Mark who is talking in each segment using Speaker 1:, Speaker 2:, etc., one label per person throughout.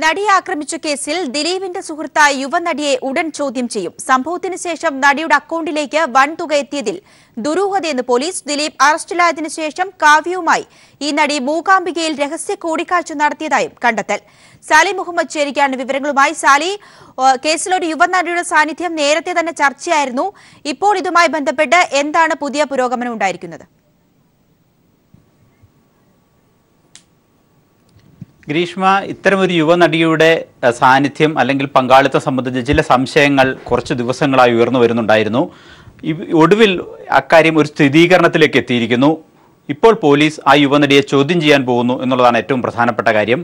Speaker 1: നടിയെ ആക്രമിച്ച കേസിൽ ദിലീപിന്റെ സുഹൃത്തായ യുവനടിയെ ഉടൻ ചോദ്യം ചെയ്യും. സംഭവത്തിന് ശേഷം നടിയുടെ അക്കൗണ്ടിലേക്ക് വൻതുക എത്തിയതിൽ ദുരൂഹതയെന്ന് പോലീസ്. ദിലീപ് അറസ്റ്റിലായതിനു ശേഷം കാവ്യയുമായി ഈ നടി മൂകാംബികയിൽ രഹസ്യ കൂടിക്കാഴ്ച നടത്തിയതായും കണ്ടെത്തൽ. സാലി മുഹമ്മദ് ചേരിക്കാണ് വിവരങ്ങളുമായി. സാലി, കേസിലൊരു യുവനടിയുടെ സാന്നിധ്യം നേരത്തെ തന്നെ ചർച്ചയായിരുന്നു. ഇപ്പോൾ ഇതുമായി ബന്ധപ്പെട്ട് എന്താണ് പുതിയ പുരോഗമനം ഉണ്ടായിരിക്കുന്നത്?
Speaker 2: ഗ്രീഷ്മ, ഇത്തരമൊരു യുവനടിയുടെ സാന്നിധ്യം അല്ലെങ്കിൽ പങ്കാളിത്തം സംബന്ധിച്ച് ചില സംശയങ്ങൾ കുറച്ച് ദിവസങ്ങളായി ഉയർന്നു വരുന്നുണ്ടായിരുന്നു. ഒടുവിൽ അക്കാര്യം ഒരു സ്ഥിരീകരണത്തിലേക്ക് എത്തിയിരിക്കുന്നു. ഇപ്പോൾ പോലീസ് ആ യുവനടിയെ ചോദ്യം ചെയ്യാൻ പോകുന്നു എന്നുള്ളതാണ് ഏറ്റവും പ്രധാനപ്പെട്ട കാര്യം.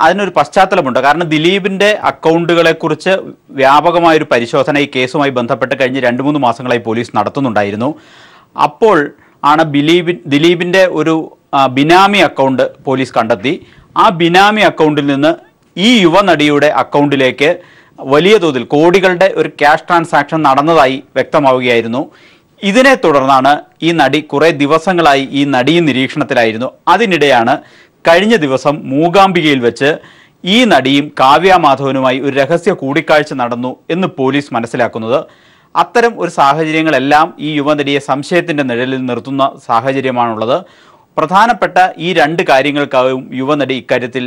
Speaker 2: അതിനൊരു പശ്ചാത്തലമുണ്ട്. കാരണം ദിലീപിൻ്റെ അക്കൗണ്ടുകളെക്കുറിച്ച് വ്യാപകമായൊരു പരിശോധന ഈ കേസുമായി ബന്ധപ്പെട്ട് കഴിഞ്ഞ് 2-3 മാസങ്ങളായി പോലീസ് നടത്തുന്നുണ്ടായിരുന്നു. അപ്പോൾ ആണ് ദിലീപിൻ്റെ ഒരു ബിനാമി അക്കൗണ്ട് പോലീസ് കണ്ടെത്തി. ആ ബിനാമി അക്കൗണ്ടിൽ നിന്ന് ഈ യുവനടിയുടെ അക്കൗണ്ടിലേക്ക് വലിയ തോതിൽ കോടികളുടെ ഒരു ക്യാഷ് ട്രാൻസാക്ഷൻ നടന്നതായി വ്യക്തമാവുകയായിരുന്നു. ഇതിനെ തുടർന്നാണ് ഈ നടി കുറേ ദിവസങ്ങളായി ഈ നടിയും നിരീക്ഷണത്തിലായിരുന്നു. അതിനിടെയാണ് കഴിഞ്ഞ ദിവസം മൂകാംബികയിൽ വെച്ച് ഈ നടിയും കാവ്യ മാധവനുമായി ഒരു രഹസ്യ കൂടിക്കാഴ്ച നടന്നു എന്ന് പോലീസ് മനസ്സിലാക്കുന്നത്. അത്തരം ഒരു സാഹചര്യങ്ങളെല്ലാം ഈ യുവനടിയെ സംശയത്തിൻ്റെ നിഴലിൽ നിർത്തുന്ന സാഹചര്യമാണുള്ളത്. പ്രധാനപ്പെട്ട ഈ 2 കാര്യങ്ങൾക്കാവും യുവനടി ഇക്കാര്യത്തിൽ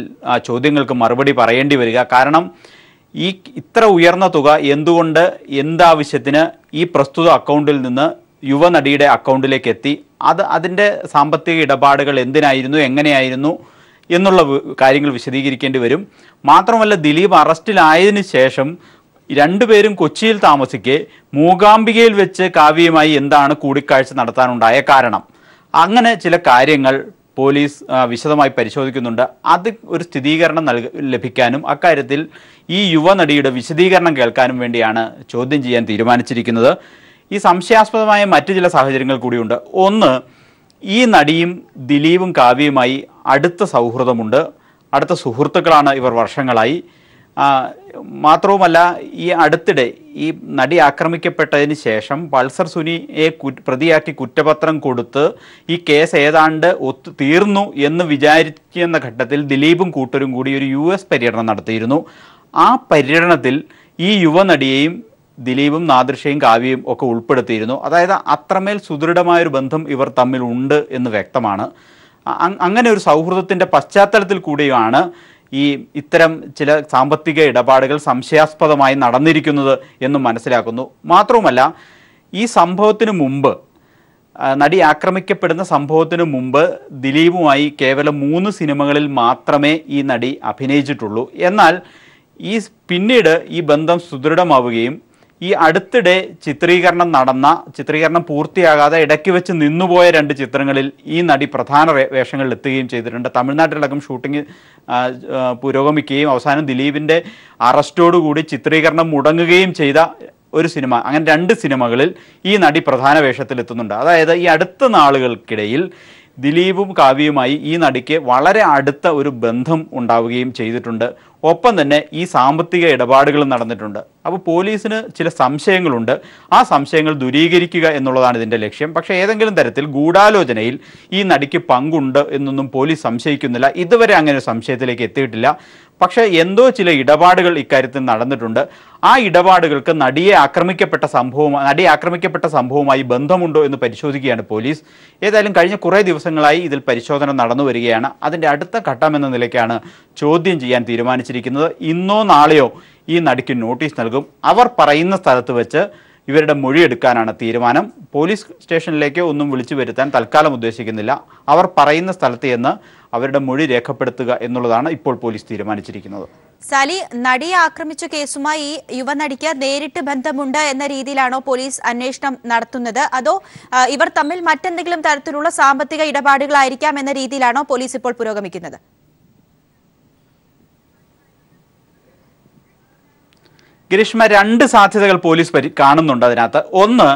Speaker 2: ചോദ്യങ്ങൾക്ക് മറുപടി പറയേണ്ടി വരിക. കാരണം ഇത്ര ഉയർന്ന തുക എന്തുകൊണ്ട്, എന്താവശ്യത്തിന് ഈ പ്രസ്തുത അക്കൗണ്ടിൽ നിന്ന് യുവനടിയുടെ അക്കൗണ്ടിലേക്ക് എത്തി, അതിൻ്റെ സാമ്പത്തിക ഇടപാടുകൾ എന്തിനായിരുന്നു, എങ്ങനെയായിരുന്നു എന്നുള്ള കാര്യങ്ങൾ വിശദീകരിക്കേണ്ടി വരും. മാത്രമല്ല, ദിലീപ് അറസ്റ്റിലായതിനു ശേഷം 2 പേരും കൊച്ചിയിൽ താമസിക്കെ മൂകാംബികയിൽ വെച്ച് കാവ്യയുമായി എന്താണ് കൂടിക്കാഴ്ച നടത്താനുണ്ടായ കാരണം, അങ്ങനെ ചില കാര്യങ്ങൾ പോലീസ് വിശദമായി പരിശോധിക്കുന്നുണ്ട്. അത് ഒരു സ്ഥിരീകരണം ലഭിക്കാനും അക്കാര്യത്തിൽ ഈ യുവനടിയുടെ വിശദീകരണം കേൾക്കാനും വേണ്ടിയാണ് ചോദ്യം ചെയ്യാൻ തീരുമാനിച്ചിരിക്കുന്നത്. ഈ സംശയാസ്പദമായ മറ്റു ചില സാഹചര്യങ്ങൾ കൂടിയുണ്ട്. ഒന്ന്, ഈ നടിയും ദിലീപും കാവ്യയുമായി അടുത്ത സൗഹൃദമുണ്ട്. അടുത്ത സുഹൃത്തുക്കളാണ് ഇവർ വർഷങ്ങളായി. മാത്രവുമല്ല, ഈ അടുത്തിടെ ഈ നടി ആക്രമിക്കപ്പെട്ടതിന് ശേഷം പൾസർ സുനിയെ പ്രതിയാക്കി കുറ്റപത്രം കൊടുത്ത് ഈ കേസ് ഏതാണ്ട് തീർന്നു എന്ന് വിചാരിക്കുന്ന ഘട്ടത്തിൽ ദിലീപും കൂട്ടരും കൂടി ഒരു US പര്യടനം നടത്തിയിരുന്നു. ആ പര്യടനത്തിൽ ഈ യുവനടിയെയും ദിലീപും നാദൃശയും കാവ്യയും ഒക്കെ ഉൾപ്പെടുത്തിയിരുന്നു. അതായത് അത്രമേൽ സുദൃഢമായൊരു ബന്ധം ഇവർ തമ്മിൽ ഉണ്ട് എന്ന് വ്യക്തമാണ്. അങ്ങനെ ഒരു സൗഹൃദത്തിൻ്റെ പശ്ചാത്തലത്തിൽ കൂടിയാണ് ഇത്തരം ചില സാമ്പത്തിക ഇടപാടുകൾ സംശയാസ്പദമായി നടന്നിരിക്കുന്നത് എന്നും മനസ്സിലാക്കുന്നു. മാത്രവുമല്ല, ഈ സംഭവത്തിന് മുമ്പ്, നടി ആക്രമിക്കപ്പെടുന്ന സംഭവത്തിന് മുമ്പ് ദിലീപുമായി കേവലം 3 സിനിമകളിൽ മാത്രമേ ഈ നടി അഭിനയിച്ചിട്ടുള്ളൂ. എന്നാൽ പിന്നീട് ഈ ബന്ധം സുദൃഢമാവുകയും ഈ അടുത്തിടെ ചിത്രീകരണം പൂർത്തിയാകാതെ ഇടയ്ക്ക് വെച്ച് നിന്നുപോയ 2 ചിത്രങ്ങളിൽ ഈ നടി പ്രധാന വേഷങ്ങളിൽ എത്തുകയും ചെയ്തിട്ടുണ്ട്. തമിഴ്നാട്ടിലടക്കം ഷൂട്ടിംഗ് പുരോഗമിക്കുകയും അവസാനം ദിലീപിൻ്റെ അറസ്റ്റോടുകൂടി ചിത്രീകരണം മുടങ്ങുകയും ചെയ്ത ഒരു സിനിമ, അങ്ങനെ 2 സിനിമകളിൽ ഈ നടി പ്രധാന വേഷത്തിലെത്തുന്നുണ്ട്. അതായത് ഈ അടുത്ത നാളുകൾക്കിടയിൽ ദിലീപും കാവ്യയുമായി ഈ നടിക്ക് വളരെ അടുത്ത ഒരു ബന്ധം ഉണ്ടാവുകയും ചെയ്തിട്ടുണ്ട്. ഒപ്പം തന്നെ ഈ സാമ്പത്തിക ഇടപാടുകളും നടന്നിട്ടുണ്ട്. അപ്പോൾ പോലീസിന് ചില സംശയങ്ങളുണ്ട്. ആ സംശയങ്ങൾ ദൂരീകരിക്കുക എന്നുള്ളതാണ് ഇതിൻ്റെ ലക്ഷ്യം. പക്ഷേ ഏതെങ്കിലും തരത്തിൽ ഗൂഢാലോചനയിൽ ഈ നടിക്ക് പങ്കുണ്ട് എന്നൊന്നും പോലീസ് സംശയിക്കുന്നില്ല. ഇതുവരെ അങ്ങനെ ഒരു സംശയത്തിലേക്ക് എത്തിയിട്ടില്ല. പക്ഷേ എന്തോ ചില ഇടപാടുകൾ ഇക്കാര്യത്തിൽ നടന്നിട്ടുണ്ട്. ആ ഇടപാടുകൾക്ക് നടി ആക്രമിക്കപ്പെട്ട സംഭവവുമായി ബന്ധമുണ്ടോ എന്ന് പരിശോധിക്കുകയാണ് പോലീസ്. ഏതായാലും കഴിഞ്ഞ കുറേ ദിവസങ്ങളായി ഇതിൽ പരിശോധന നടന്നു വരികയാണ്. അതിൻ്റെ അടുത്ത ഘട്ടം എന്ന നിലയ്ക്കാണ് ചോദ്യം ചെയ്യാൻ തീരുമാനിച്ചിരിക്കുന്നത്. ഇന്നോ നാളെയോ ഈ നടിക്ക് നോട്ടീസ് നൽകും. അവർ പറയുന്ന സ്ഥലത്ത് വെച്ച് ഇവരുടെ മൊഴിയെടുക്കാനാണ് തീരുമാനം. പോലീസ് സ്റ്റേഷനിലേക്ക് ഒന്നും വിളിച്ചു വരുത്താൻ തൽക്കാലം ഉദ്ദേശിക്കുന്നില്ല. അവർ പറയുന്ന സ്ഥലത്ത് ചെന്ന് അവരുടെ മൊഴി രേഖപ്പെടുത്തുക എന്നുള്ളതാണ് ഇപ്പോൾ പോലീസ് തീരുമാനിച്ചിരിക്കുന്നത്.
Speaker 1: സാലി, നടിയെ ആക്രമിച്ച കേസുമായി യുവനടിക്ക് നേരിട്ട് ബന്ധമുണ്ട് എന്ന രീതിയിലാണോ പോലീസ് അന്വേഷണം നടത്തുന്നത്? അതോ ഇവർ തമ്മിൽ മറ്റെന്തെങ്കിലും തരത്തിലുള്ള സാമ്പത്തിക ഇടപാടുകളായിരിക്കാം എന്ന രീതിയിലാണോ പോലീസ് ഇപ്പോൾ പുരോഗമിക്കുന്നത്?
Speaker 2: ഗ്രീഷ്മ, 2 സാധ്യതകൾ പോലീസ് കാണുന്നുണ്ട് അതിനകത്ത്. ഒന്ന്,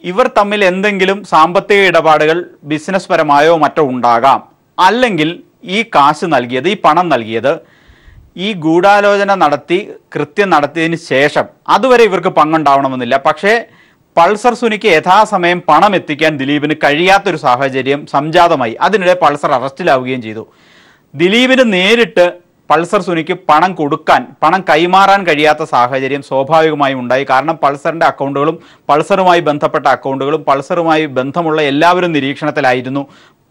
Speaker 2: ഇവർ തമ്മിൽ എന്തെങ്കിലും സാമ്പത്തിക ഇടപാടുകൾ ബിസിനസ് പരമായോ മറ്റോ ഉണ്ടാകാം. അല്ലെങ്കിൽ ഈ പണം നൽകിയത് ഈ ഗൂഢാലോചന നടത്തി കൃത്യം നടത്തിയതിന് ശേഷം, അതുവരെ ഇവർക്ക് പങ്കുണ്ടാവണമെന്നില്ല. പക്ഷേ പൾസർ സുനിക്ക് യഥാസമയം പണം എത്തിക്കാൻ ദിലീപിന് കഴിയാത്തൊരു സാഹചര്യം സംജാതമായി. അതിനിടെ പൾസർ അറസ്റ്റിലാവുകയും ചെയ്തു. ദിലീപിന് നേരിട്ട് പൾസർ സുനിക്ക് പണം കൈമാറാൻ കഴിയാത്ത സാഹചര്യം സ്വാഭാവികമായും ഉണ്ടായി. കാരണം പൾസറിന്റെ അക്കൗണ്ടുകളും പൾസറുമായി ബന്ധപ്പെട്ട അക്കൗണ്ടുകളും പൾസറുമായി ബന്ധമുള്ള എല്ലാവരും നിരീക്ഷണത്തിലായിരുന്നു,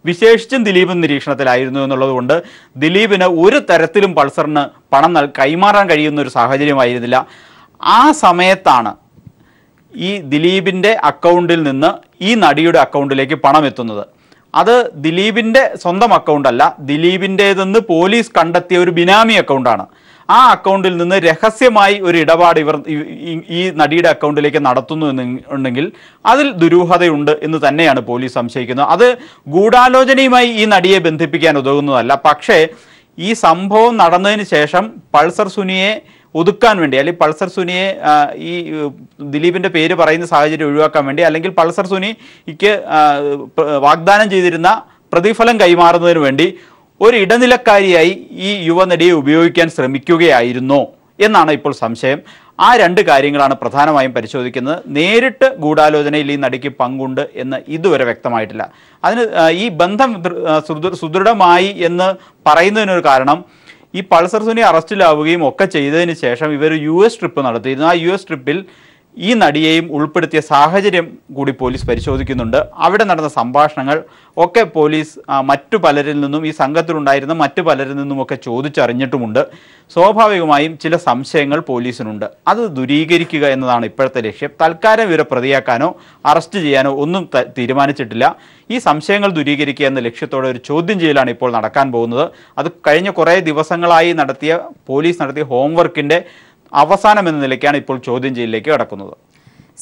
Speaker 2: വിശേഷിച്ചും ദിലീപും നിരീക്ഷണത്തിലായിരുന്നു എന്നുള്ളത് കൊണ്ട് ദിലീപിന് ഒരു തരത്തിലും പൾസറിന് പണം കൈമാറാൻ കഴിയുന്ന ഒരു സാഹചര്യമായിരുന്നില്ല. ആ സമയത്താണ് ഈ ദിലീപിന്റെ അക്കൗണ്ടിൽ നിന്ന് ഈ നടിയുടെ അക്കൗണ്ടിലേക്ക് പണം എത്തുന്നത്. അത് ദിലീപിന്റെ സ്വന്തം അക്കൗണ്ടല്ല, ദിലീപിൻ്റെതെന്ന് പോലീസ് കണ്ടെത്തിയ ഒരു ബിനാമി അക്കൗണ്ടാണ്. ആ അക്കൗണ്ടിൽ നിന്ന് രഹസ്യമായി ഒരു ഇടപാട് ഇവർ ഈ നടിയുടെ അക്കൗണ്ടിലേക്ക് നടത്തുന്നു എന്നുണ്ടെങ്കിൽ അതിൽ ദുരൂഹതയുണ്ട് എന്ന് തന്നെയാണ് പോലീസ് സംശയിക്കുന്നത്. അത് ഗൂഢാലോചനയുമായി ഈ നടിയെ ബന്ധിപ്പിക്കാൻ ഉതകുന്നതല്ല. പക്ഷേ ഈ സംഭവം നടന്നതിന് ശേഷം പൾസർ സുനിയെ ഒതുക്കാൻ വേണ്ടി, അല്ലെങ്കിൽ പൾസർ സുനിയെ ഈ ദിലീപിന്റെ പേര് പറയുന്ന സാഹചര്യം ഒഴിവാക്കാൻ വേണ്ടി, അല്ലെങ്കിൽ പൾസർ സുനിക്ക് വാഗ്ദാനം ചെയ്തിരുന്ന പ്രതിഫലം കൈമാറുന്നതിന് വേണ്ടി ഒരു ഇടനിലക്കാരിയായി ഈ യുവനടിയെ ഉപയോഗിക്കാൻ ശ്രമിക്കുകയായിരുന്നോ എന്നാണ് ഇപ്പോൾ സംശയം. ആ രണ്ട് കാര്യങ്ങളാണ് പ്രധാനമായും പരിശോധിക്കുന്നത്. നേരിട്ട് ഗൂഢാലോചനയിൽ ഈ നടിക്ക് പങ്കുണ്ട് എന്ന് ഇതുവരെ വ്യക്തമായിട്ടില്ല. അതിന് ഈ ബന്ധം സുദൃഢമായി എന്ന് പറയുന്നതിനൊരു കാരണം, ഈ പൾസർ സുനി അറസ്റ്റിലാവുകയും ഒക്കെ ചെയ്തതിന് ശേഷം ഇവർ US ട്രിപ്പ് നടത്തിയിരുന്നു. ആ US ട്രിപ്പിൽ ഈ നടിയെയും ഉൾപ്പെടുത്തിയ സാഹചര്യം കൂടി പോലീസ് പരിശോധിക്കുന്നുണ്ട്. അവിടെ നടന്ന സംഭാഷണങ്ങൾ ഒക്കെ പോലീസ് മറ്റു പലരിൽ നിന്നും, ഈ സംഘത്തിലുണ്ടായിരുന്ന മറ്റു പലരിൽ നിന്നുമൊക്കെ ചോദിച്ചറിഞ്ഞിട്ടുമുണ്ട്. സ്വാഭാവികമായും ചില സംശയങ്ങൾ പോലീസിനുണ്ട്. അത് ദൂരീകരിക്കുക എന്നതാണ് ഇപ്പോഴത്തെ ലക്ഷ്യം. തൽക്കാലം ഇവരെ പ്രതിയാക്കാനോ അറസ്റ്റ് ചെയ്യാനോ ഒന്നും തീരുമാനിച്ചിട്ടില്ല. ഈ സംശയങ്ങൾ ദൂരീകരിക്കുക എന്ന ലക്ഷ്യത്തോടെ ഒരു ചോദ്യം ചെയ്യലാണ് ഇപ്പോൾ നടക്കാൻ പോകുന്നത്. അത് കഴിഞ്ഞ കുറേ ദിവസങ്ങളായി പോലീസ് നടത്തിയ ഹോംവർക്കിന്റെ അവസാനം എന്ന നിലയ്ക്കാണ് ഇപ്പോൾ ചോദ്യം ചെയ്യലിലേക്ക് കടക്കുന്നത്.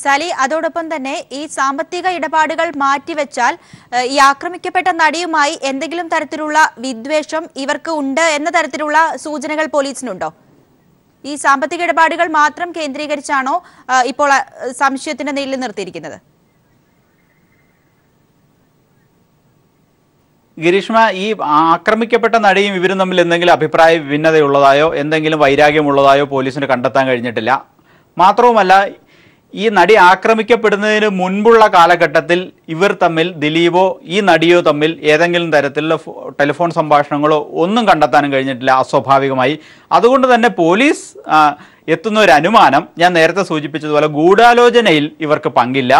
Speaker 1: സാലി, അതോടൊപ്പം തന്നെ ഈ സാമ്പത്തിക ഇടപാടുകൾ മാറ്റിവെച്ചാൽ ഈ ആക്രമിക്കപ്പെട്ട നടിയുമായി എന്തെങ്കിലും തരത്തിലുള്ള വിദ്വേഷം ഇവർക്ക് ഉണ്ട് എന്ന തരത്തിലുള്ള സൂചനകൾ പോലീസിനുണ്ടോ? ഈ സാമ്പത്തിക ഇടപാടുകൾ മാത്രം കേന്ദ്രീകരിച്ചാണോ ഇപ്പോൾ സംശയത്തിന്റെ നിഴലിൽ നിർത്തിയിരിക്കുന്നത്?
Speaker 2: ഗിരീഷ്മ, ഈ ആക്രമിക്കപ്പെട്ട നടിയും ഇവരും തമ്മിൽ എന്തെങ്കിലും അഭിപ്രായ ഭിന്നതയുള്ളതായോ എന്തെങ്കിലും വൈരാഗ്യമുള്ളതായോ പോലീസിന് കണ്ടെത്താൻ കഴിഞ്ഞിട്ടില്ല. മാത്രവുമല്ല, ഈ നടി ആക്രമിക്കപ്പെടുന്നതിന് മുൻപുള്ള കാലഘട്ടത്തിൽ ഇവർ തമ്മിൽ, ദിലീപോ ഈ നടിയോ തമ്മിൽ ഏതെങ്കിലും തരത്തിലുള്ള ടെലിഫോൺ സംഭാഷണങ്ങളോ ഒന്നും കണ്ടെത്താനും കഴിഞ്ഞിട്ടില്ല, അസ്വാഭാവികമായി. അതുകൊണ്ട് തന്നെ പോലീസ് എത്തുന്ന ഒരു അനുമാനം, ഞാൻ നേരത്തെ സൂചിപ്പിച്ചതുപോലെ ഗൂഢാലോചനയിൽ ഇവർക്ക് പങ്കില്ല.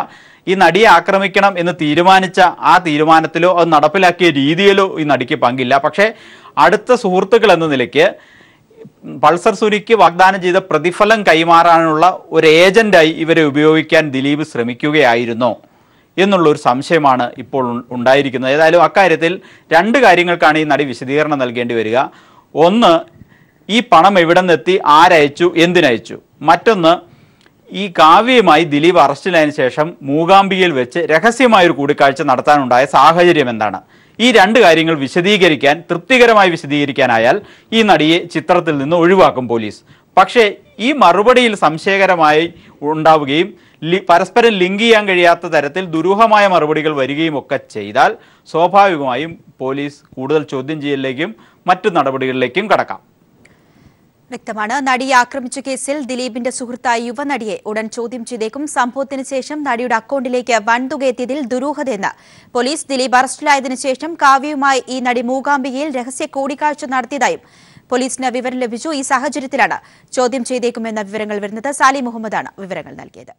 Speaker 2: ഈ നടിയെ ആക്രമിക്കണം എന്ന് തീരുമാനിച്ച ആ തീരുമാനത്തിലോ അത് നടപ്പിലാക്കിയ രീതിയിലോ ഈ നടിക്ക് പങ്കില്ല. പക്ഷേ അടുത്ത സുഹൃത്തുക്കൾ എന്ന നിലയ്ക്ക് പൾസർ സുനിക്ക് വാഗ്ദാനം ചെയ്ത പ്രതിഫലം കൈമാറാനുള്ള ഒരു ഏജന്റായി ഇവരെ ഉപയോഗിക്കാൻ ദിലീപ് ശ്രമിക്കുകയായിരുന്നോ എന്നുള്ളൊരു സംശയമാണ് ഇപ്പോൾ ഉണ്ടായിരിക്കുന്നത്. ഏതായാലും അക്കാര്യത്തിൽ രണ്ട് കാര്യങ്ങൾക്കാണ് ഈ നടി വിശദീകരണം നൽകേണ്ടി വരിക. ഒന്ന്, ഈ പണം എവിടെ നിന്നെത്തി, ആരയച്ചു, എന്തിനയച്ചു. മറ്റൊന്ന്, ഈ കാവ്യയുമായി ദിലീപ് അറസ്റ്റിലായതിനു ശേഷം മൂകാംബികയിൽ വെച്ച് രഹസ്യമായൊരു കൂടിക്കാഴ്ച നടത്താനുണ്ടായ സാഹചര്യം എന്താണ്. ഈ രണ്ട് കാര്യങ്ങൾ തൃപ്തികരമായി വിശദീകരിക്കാനായാൽ ഈ നടിയെ ചിത്രത്തിൽ നിന്ന് ഒഴിവാക്കും പോലീസ്. പക്ഷേ ഈ മറുപടിയിൽ സംശയകരമായി ഉണ്ടാവുകയും പരസ്പരം ലിങ്ക് ചെയ്യാൻ കഴിയാത്ത തരത്തിൽ ദുരൂഹമായ മറുപടികൾ വരികയും ഒക്കെ ചെയ്താൽ സ്വാഭാവികമായും പോലീസ് കൂടുതൽ ചോദ്യം ചെയ്യലിലേക്കും മറ്റു നടപടികളിലേക്കും കടക്കാം.
Speaker 1: വ്യക്തമാണ്. നടിയെ ആക്രമിച്ച കേസിൽ ദിലീപിന്റെ സുഹൃത്തായ യുവനടിയെ ഉടൻ ചോദ്യം ചെയ്തേക്കും. സംഭവത്തിന് ശേഷം നടിയുടെ അക്കൗണ്ടിലേക്ക് വൻതുക എത്തിയതിൽ ദുരൂഹതയെന്ന് പോലീസ്. ദിലീപ് അറസ്റ്റിലായതിനു ശേഷം കാവ്യയുമായി ഈ നടി മൂകാംബികയിൽ രഹസ്യ കൂടിക്കാഴ്ച നടത്തിയതായും പോലീസിന് വിവരം ലഭിച്ചു. ഈ സാഹചര്യത്തിലാണ് ചോദ്യം ചെയ്തേക്കുമെന്ന വിവരങ്ങൾ വരുന്നത്. സാലി മുഹമ്മദാണ് വിവരങ്ങൾ നൽകിയത്.